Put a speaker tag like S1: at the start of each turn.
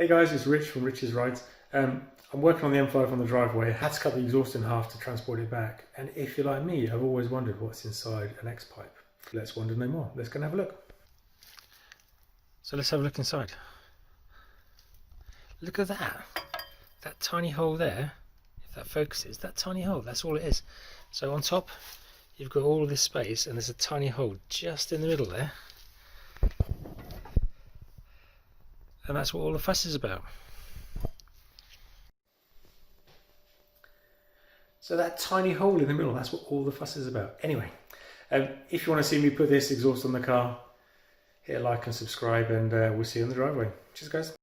S1: Hey guys, it's Rich from Rich's Rides. I'm working on the M5 on the driveway. I had to cut the exhaust in half to transport it back. And if you're like me, I've always wondered what's inside an X-pipe. Let's wonder no more. Let's go and have a look. So let's have a look inside. Look at that. That tiny hole there, if that focuses, that tiny hole, that's all it is. So on top, you've got all of this space and there's a tiny hole just in the middle there. And that's what all the fuss is about. So that tiny hole in the middle, that's what all the fuss is about. Anyway, if you want to see me put this exhaust on the car, hit a like and subscribe, and we'll see you on the driveway. Cheers guys.